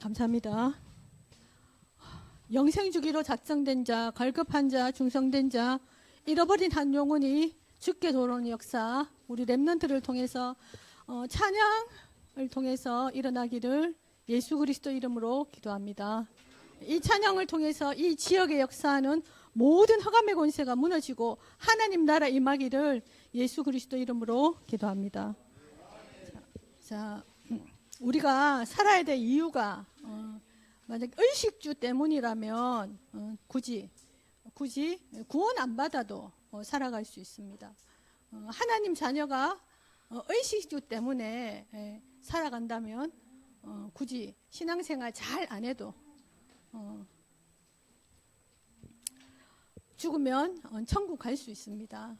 감사합니다. 영생 주기로 작정된 자, 갈급한 자, 중성된 자, 잃어버린 한 영혼이 죽게 돌아오는 역사, 우리 렘넌트를 통해서 찬양을 통해서 일어나기를 예수 그리스도 이름으로 기도합니다. 이 찬양을 통해서 이 지역의 역사하는 모든 흑암의 권세가 무너지고 하나님 나라 임하기를 예수 그리스도 이름으로 기도합니다. 자, 우리가 살아야 될 이유가 만약 의식주 때문이라면 굳이 구원 안 받아도 살아갈 수 있습니다. 하나님 자녀가 의식주 때문에 살아간다면 굳이 신앙생활 잘 안 해도 죽으면 천국 갈 수 있습니다.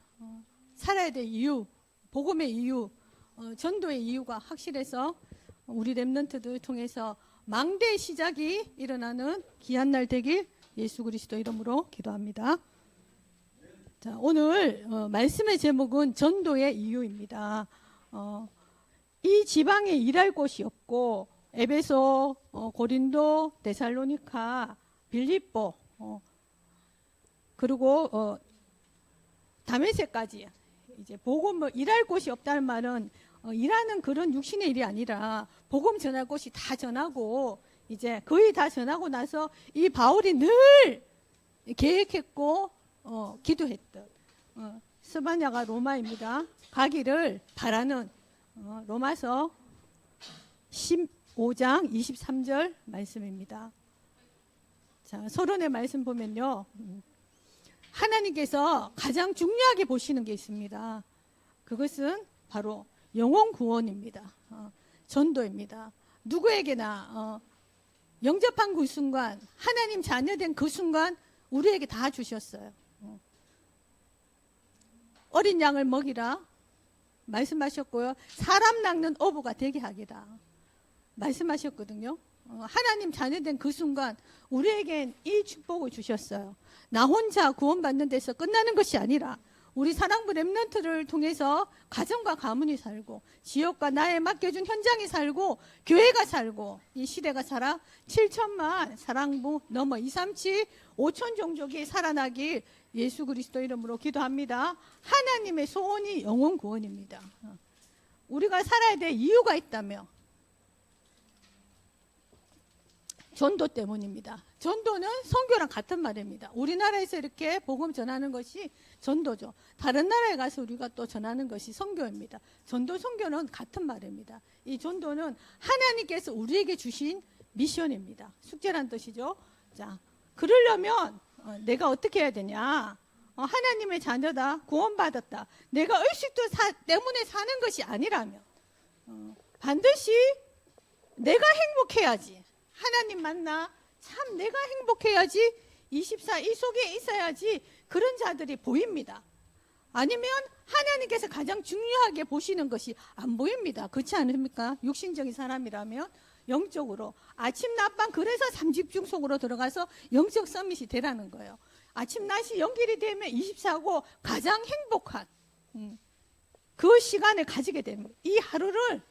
살아야 될 이유, 복음의 이유, 전도의 이유가 확실해서 우리 렘넌트들 통해서 망대의 시작이 일어나는 귀한 날 되길 예수 그리스도 이름으로 기도합니다. 자, 오늘 말씀의 제목은 전도의 이유입니다. 이 지방에 일할 곳이 없고 에베소, 고린도, 데살로니카, 빌립보, 그리고 다메섹까지 이제 복음을 일할 곳이 없다는 말은 일하는 그런 육신의 일이 아니라 복음 전할 곳이 다 전하고 이제 거의 다 전하고 나서 이 바울이 늘 계획했고 기도했던 스바냐가 로마입니다. 가기를 바라는 로마서 15장 23절 말씀입니다. 자, 서론의 말씀 보면요. 하나님께서 가장 중요하게 보시는 게 있습니다. 그것은 바로 영혼 구원입니다. 전도입니다. 누구에게나 영접한 그 순간, 하나님 자녀된 그 순간 우리에게 다 주셨어요. 어린 양을 먹이라 말씀하셨고요. 사람 낚는 어부가 되게 하기라 말씀하셨거든요. 하나님 자녀된 그 순간 우리에겐 이 축복을 주셨어요. 나 혼자 구원받는 데서 끝나는 것이 아니라 우리 사랑부 렘넌트를 통해서 가정과 가문이 살고 지역과 나에 맡겨준 현장이 살고 교회가 살고 이 시대가 살아 7천만 사랑부 넘어 237 5천 종족이 살아나길 예수 그리스도 이름으로 기도합니다. 하나님의 소원이 영혼 구원입니다. 우리가 살아야 될 이유가 있다며 전도 때문입니다. 전도는 선교랑 같은 말입니다. 우리나라에서 이렇게 복음 전하는 것이 전도죠. 다른 나라에 가서 우리가 또 전하는 것이 선교입니다. 전도, 선교는 같은 말입니다. 이 전도는 하나님께서 우리에게 주신 미션입니다. 숙제란 뜻이죠. 자, 그러려면 내가 어떻게 해야 되냐? 하나님의 자녀다, 구원받았다. 내가 의식도 때문에 사는 것이 아니라면 반드시 내가 행복해야지. 하나님 만나 참 내가 행복해야지 24 이 속에 있어야지 그런 자들이 보입니다. 아니면 하나님께서 가장 중요하게 보시는 것이 안 보입니다. 그렇지 않습니까? 육신적인 사람이라면 영적으로 아침 낮밤 그래서 삼집중 속으로 들어가서 영적 서밋이 되라는 거예요. 아침 낮이 연결이 되면 24고 가장 행복한 그 시간을 가지게 됩니다. 이 하루에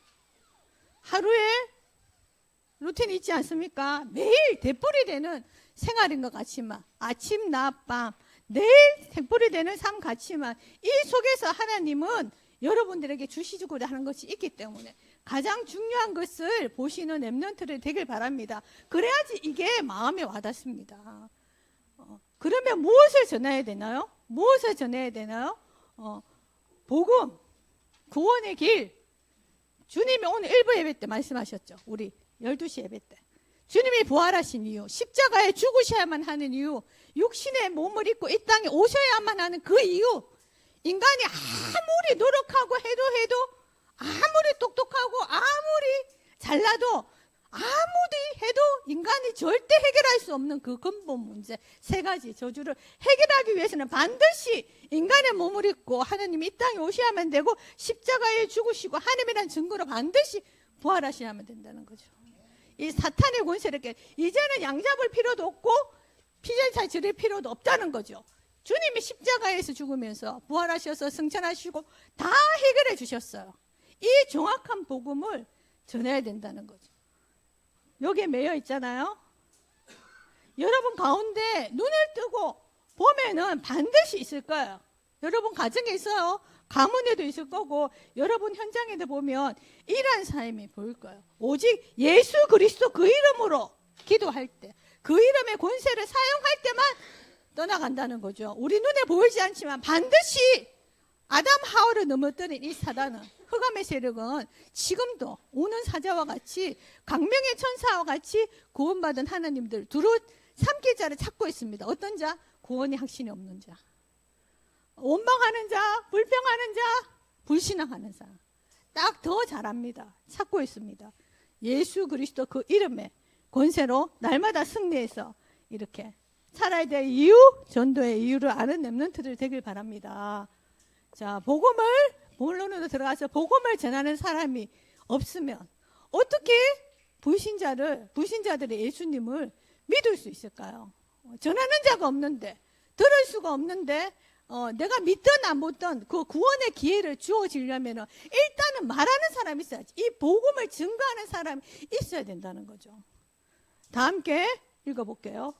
루틴이 있지 않습니까? 매일 되풀이 되는 생활인 것 같지만 아침, 낮, 밤 매일 되풀이 되는 삶 같지만 이 속에서 하나님은 여러분들에게 주시고자 하는 것이 있기 때문에 가장 중요한 것을 보시는 렘넌트를 되길 바랍니다. 그래야지 이게 마음에 와닿습니다. 그러면 무엇을 전해야 되나요? 무엇을 전해야 되나요? 복음, 구원의 길. 주님이 오늘 1부 예배 때 말씀하셨죠. 우리 12시 예배 때 주님이 부활하신 이유, 십자가에 죽으셔야만 하는 이유, 육신의 몸을 입고 이 땅에 오셔야만 하는 그 이유. 인간이 아무리 노력하고 해도 아무리 똑똑하고 아무리 잘나도 아무리 해도 인간이 절대 해결할 수 없는 그 근본 문제 세 가지 저주를 해결하기 위해서는 반드시 인간의 몸을 입고 하나님이 이 땅에 오셔야만 되고 십자가에 죽으시고 하나님이라는 증거로 반드시 부활하셔야만 된다는 거죠. 이 사탄의 권세를 이제는 양잡을 필요도 없고 피전차 지를 필요도 없다는 거죠. 주님이 십자가에서 죽으면서 부활하셔서 승천하시고 다 해결해 주셨어요. 이 정확한 복음을 전해야 된다는 거죠. 여기에 매여 있잖아요. 여러분 가운데 눈을 뜨고 보면은 반드시 있을 거예요. 여러분 가정에 있어요. 가문에도 있을 거고 여러분 현장에도 보면 이러한 삶이 보일 거예요. 오직 예수 그리스도 그 이름으로 기도할 때, 그 이름의 권세를 사용할 때만 떠나간다는 거죠. 우리 눈에 보이지 않지만 반드시 아담 하와를 넘어뜨린 이 사단은, 흑암의 세력은 지금도 오는 사자와 같이 강명의 천사와 같이 구원받은 하나님들 두루 삼킬 자를 찾고 있습니다. 어떤 자? 구원의 확신이 없는 자, 원망하는 자, 불평하는 자, 불신앙하는 자, 딱 더 잘합니다. 찾고 있습니다. 예수 그리스도 그 이름의 권세로 날마다 승리해서 이렇게 살아야 될 이유, 전도의 이유를 아는 렘넌트들 되길 바랍니다. 자, 복음을 본론으로 들어가서 복음을 전하는 사람이 없으면 어떻게 불신자들의 예수님을 믿을 수 있을까요? 전하는 자가 없는데, 들을 수가 없는데, 내가 믿든 안 믿든 그 구원의 기회를 주어지려면 일단은 말하는 사람이 있어야지. 이 복음을 증거하는 사람이 있어야 된다는 거죠. 다 함께 읽어볼게요.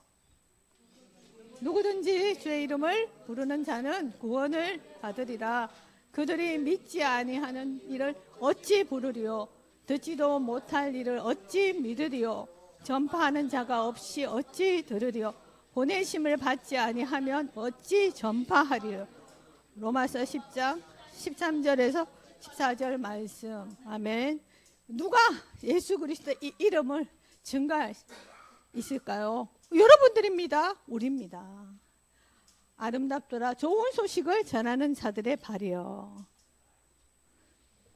누구든지 주의 이름을 부르는 자는 구원을 받으리라. 그들이 믿지 아니하는 일을 어찌 부르리요? 듣지도 못할 일을 어찌 믿으리요? 전파하는 자가 없이 어찌 들으리요? 보내심을 받지 아니하면 어찌 전파하리요? 로마서 10장 13절에서 14절 말씀. 아멘. 누가 예수 그리스도 이 이름을 증거할 수 있을까요? 여러분들입니다. 우리입니다. 아름답더라 좋은 소식을 전하는 자들의 발이요.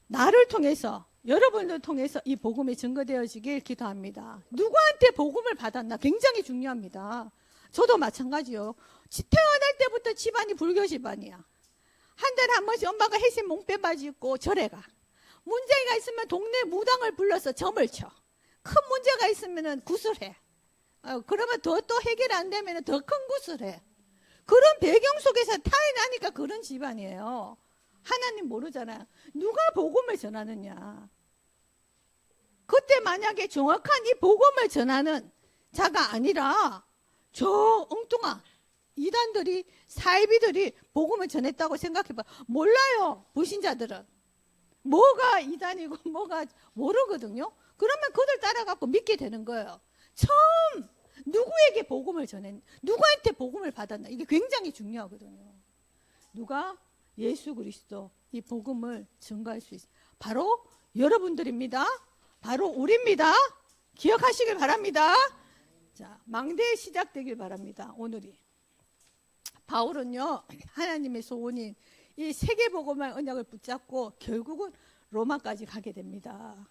나를 통해서, 여러분들 통해서 이 복음이 증거되어지길 기도합니다. 누구한테 복음을 받았나 굉장히 중요합니다. 저도 마찬가지요. 태어날 때부터 집안이 불교 집안이야. 한 달에 한 번씩 엄마가 해신 몽빼바지 입고 절에 가. 문제가 있으면 동네 무당을 불러서 점을 쳐. 큰 문제가 있으면 구슬해. 그러면 또 해결 안 되면 더 큰 구슬해. 그런 배경 속에서 태어나니까 그런 집안이에요. 하나님 모르잖아요. 누가 복음을 전하느냐. 그때 만약에 정확한 이 복음을 전하는 자가 아니라 저 엉뚱한 이단들이, 사이비들이 복음을 전했다고 생각해봐. 몰라요. 불신자들은. 뭐가 이단이고 뭐가 모르거든요. 그러면 그들 따라가고 믿게 되는 거예요. 처음 누구에게 복음을 전했나, 누구한테 복음을 받았나, 이게 굉장히 중요하거든요. 누가 예수 그리스도 이 복음을 증거할 수 있어요. 바로 여러분들입니다. 바로 우리입니다. 기억하시길 바랍니다. 자, 망대에 시작되길 바랍니다. 오늘이. 바울은요, 하나님의 소원인 이 세계복음의 언약을 붙잡고 결국은 로마까지 가게 됩니다.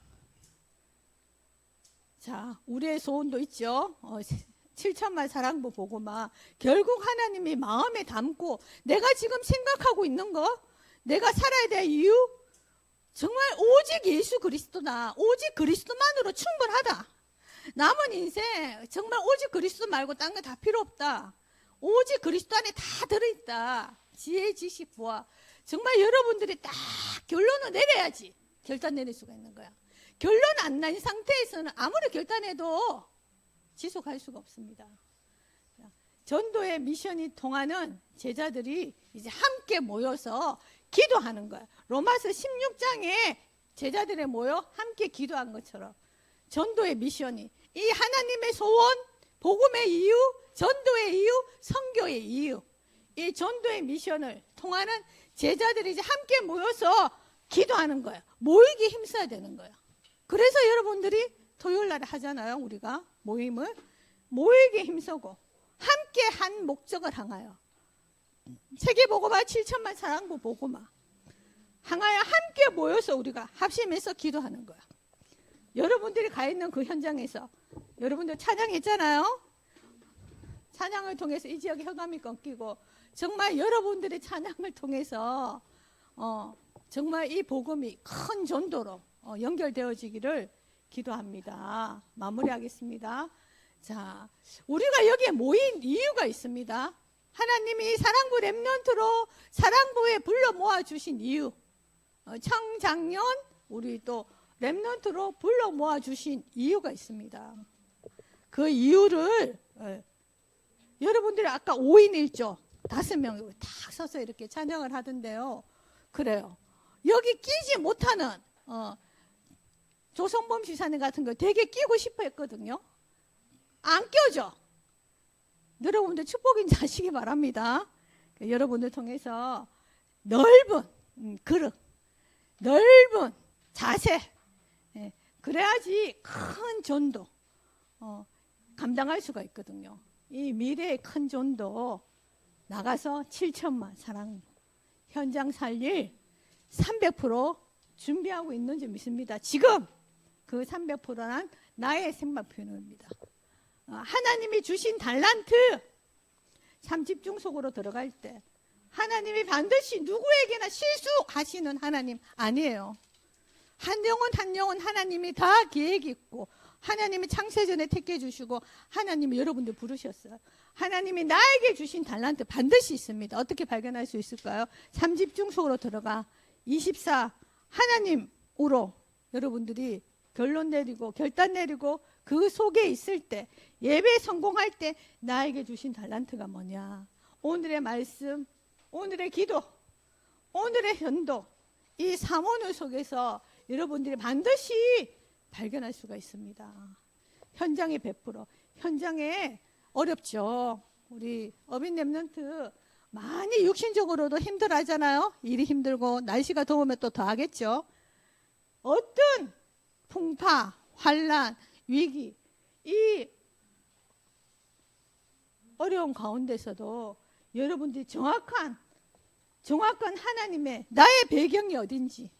자, 우리의 소원도 있죠. 7천만 사랑부 복음화. 결국 하나님이 마음에 담고 내가 지금 생각하고 있는 거, 내가 살아야 될 이유, 정말 오직 예수 그리스도다. 오직 그리스도만으로 충분하다. 남은 인생 정말 오직 그리스도 말고 딴 거 다 필요 없다. 오직 그리스도 안에 다 들어있다. 지혜, 지식, 부와. 정말 여러분들이 딱 결론을 내려야지 결단 내릴 수가 있는 거야. 결론 안 난 상태에서는 아무리 결단해도 지속할 수가 없습니다. 전도의 미션이 통하는 제자들이 이제 함께 모여서 기도하는 거야. 로마서 16장에 제자들이 모여 함께 기도한 것처럼 전도의 미션이, 이 하나님의 소원, 복음의 이유, 전도의 이유, 선교의 이유, 이 전도의 미션을 통하는 제자들이 이제 함께 모여서 기도하는 거야. 모이기 힘써야 되는 거야. 그래서 여러분들이 토요일 날에 하잖아요. 우리가 모임을 모이기 힘쓰고 함께 한 목적을 향하여 세계복음화 7천만 사랑부 복음화 향하여 함께 모여서 우리가 합심해서 기도하는 거야. 여러분들이 가 있는 그 현장에서 여러분들 찬양했잖아요. 찬양을 통해서 이 지역의 흑암이 꺾이고 정말 여러분들의 찬양을 통해서 정말 이 복음이 큰 전도로 연결되어지기를 기도합니다. 마무리하겠습니다. 자, 우리가 여기에 모인 이유가 있습니다. 하나님이 사랑부 렘넌트로 사랑부에 불러 모아 주신 이유. 청작년 우리 또 렘넌트로 불러 모아 주신 이유가 있습니다. 그 이유를 여러분들이 아까 5인 1조 5명이 딱 서서 이렇게 찬양을 하던데요. 그래요. 여기 끼지 못하는 조성범 지사님 같은 거 되게 끼고 싶어 했거든요. 안 껴져. 여러분들 축복인지 아시기 바랍니다. 여러분들 통해서 넓은 그릇, 넓은 자세, 그래야지 큰 전도 감당할 수가 있거든요. 이 미래의 큰 전도 나가서 7천만 사랑 현장 살릴 300% 준비하고 있는 줄 믿습니다. 지금 그 300%는 나의 생각 표현입니다. 하나님이 주신 달란트 삶 집중 속으로 들어갈 때 하나님이 반드시 누구에게나 실수하시는 하나님 아니에요. 한 영혼 한 영혼 하나님이 다 계획이 있고 하나님이 창세전에 택해 주시고 하나님이 여러분들 부르셨어요. 하나님이 나에게 주신 달란트 반드시 있습니다. 어떻게 발견할 수 있을까요? 삶 집중 속으로 들어가 24 하나님으로 여러분들이 결론 내리고 결단 내리고 그 속에 있을 때 예배 성공할 때 나에게 주신 달란트가 뭐냐. 오늘의 말씀, 오늘의 기도, 오늘의 현도 이 삼원을 속에서 여러분들이 반드시 발견할 수가 있습니다. 현장에 100% 현장에 어렵죠. 우리 어빈 렘넌트 많이 육신적으로도 힘들어 하잖아요. 일이 힘들고 날씨가 더우면 또 더 하겠죠. 어떤 풍파, 환란, 위기 이 어려운 가운데서도 여러분들이 정확한 하나님의 나의 배경이 어딘지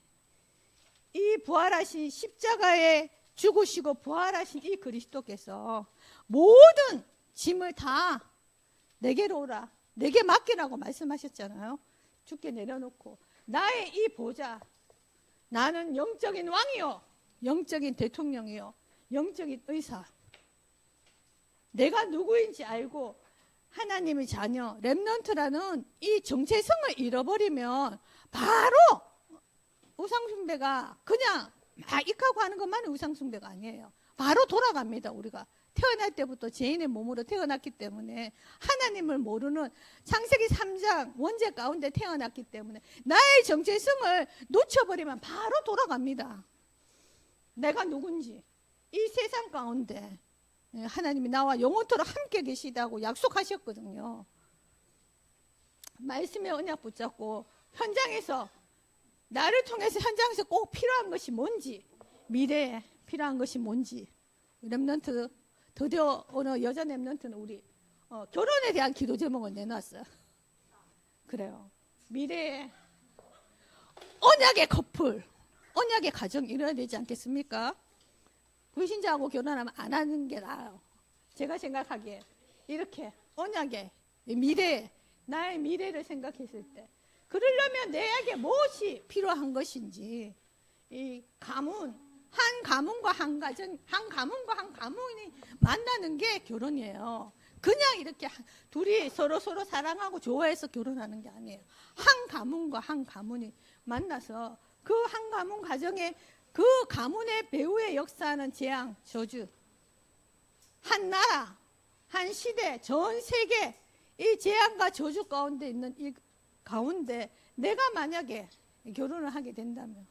이 부활하신 십자가에 죽으시고 부활하신 이 그리스도께서 모든 짐을 다 내게로 오라 내게 맡기라고 말씀하셨잖아요. 주께 내려놓고 나의 이 보좌 나는 영적인 왕이요 영적인 대통령이요 영적인 의사 내가 누구인지 알고 하나님의 자녀 렘넌트라는 이 정체성을 잃어버리면 바로 우상숭배가 그냥 익하고 하는 것만이 우상숭배가 아니에요. 바로 돌아갑니다. 우리가 태어날 때부터 죄인의 몸으로 태어났기 때문에 하나님을 모르는 창세기 3장 원죄 가운데 태어났기 때문에 나의 정체성을 놓쳐버리면 바로 돌아갑니다. 내가 누군지 이 세상 가운데 하나님이 나와 영원토록 함께 계시다고 약속하셨거든요. 말씀의 언약 붙잡고 현장에서 나를 통해서 현장에서 꼭 필요한 것이 뭔지 미래에 필요한 것이 뭔지 렘넌트 드디어 오늘 여자 렘넌트는 우리 결혼에 대한 기도 제목을 내놨어요. 그래요. 미래에 언약의 커플 언약의 가정 이뤄야 되지 않겠습니까? 불신자하고 결혼하면 안 하는 게 나아요. 제가 생각하기에 이렇게 언약의 미래 나의 미래를 생각했을 때 그러려면 내에게 무엇이 필요한 것인지 이 가문 한 가문과 한 가정 한 가문과 한 가문이 만나는 게 결혼이에요. 그냥 이렇게 둘이 서로 사랑하고 좋아해서 결혼하는 게 아니에요. 한 가문과 한 가문이 만나서 그 한 가문 가정에 그 가문의 배후에 역사하는 재앙, 저주 한 나라, 한 시대, 전 세계 이 재앙과 저주 가운데 있는 이 가운데 내가 만약에 결혼을 하게 된다면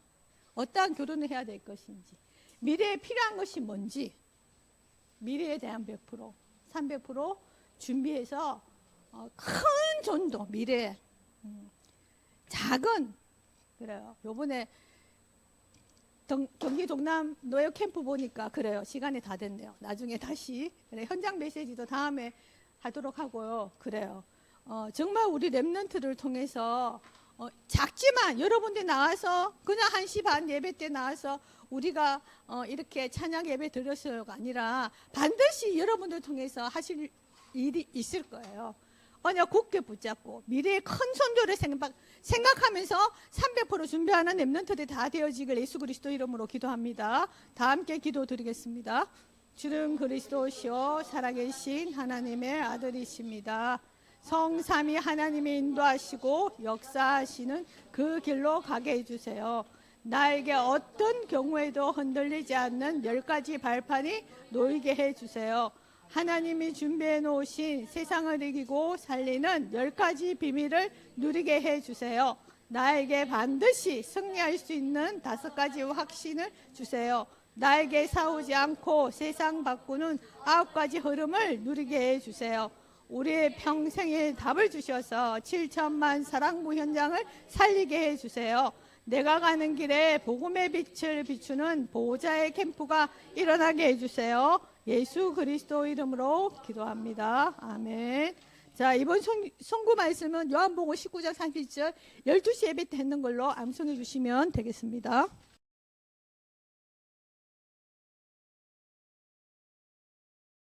어떠한 결혼을 해야 될 것인지 미래에 필요한 것이 뭔지 미래에 대한 100% 300% 준비해서 큰 전도 미래에 작은 그래요. 요번에 경기 동남 노예 캠프 보니까 그래요. 시간이 다 됐네요. 나중에 다시 그래, 현장 메시지도 다음에 하도록 하고요. 그래요. 정말 우리 렘넌트를 통해서 작지만 여러분들 나와서 그냥 1시 반 예배 때 나와서 우리가 이렇게 찬양 예배 드렸어요가 아니라 반드시 여러분들 통해서 하실 일이 있을 거예요. 언약 굳게 붙잡고 미래의 큰 선조를 생각하면서 300% 준비하는 렘넌트들이 다 되어지길 예수 그리스도 이름으로 기도합니다. 다 함께 기도드리겠습니다. 주는 그리스도시요 살아계신 하나님의 아들이십니다. 성삼위 하나님이 인도하시고 역사하시는 그 길로 가게 해주세요. 나에게 어떤 경우에도 흔들리지 않는 10가지 발판이 놓이게 해주세요. 하나님이 준비해 놓으신 세상을 이기고 살리는 10가지 비밀을 누리게 해주세요. 나에게 반드시 승리할 수 있는 5가지 확신을 주세요. 나에게 싸우지 않고 세상 바꾸는 9가지 흐름을 누리게 해주세요. 우리의 평생의 답을 주셔서 7천만 사랑부 현장을 살리게 해주세요. 내가 가는 길에 복음의 빛을 비추는 보호자의 캠프가 일어나게 해주세요. 예수 그리스도 이름으로 기도합니다. 아멘. 자, 이번 선구 말씀은 요한복음 19장 30절 12시 예배 때 했는 걸로 암송해 주시면 되겠습니다.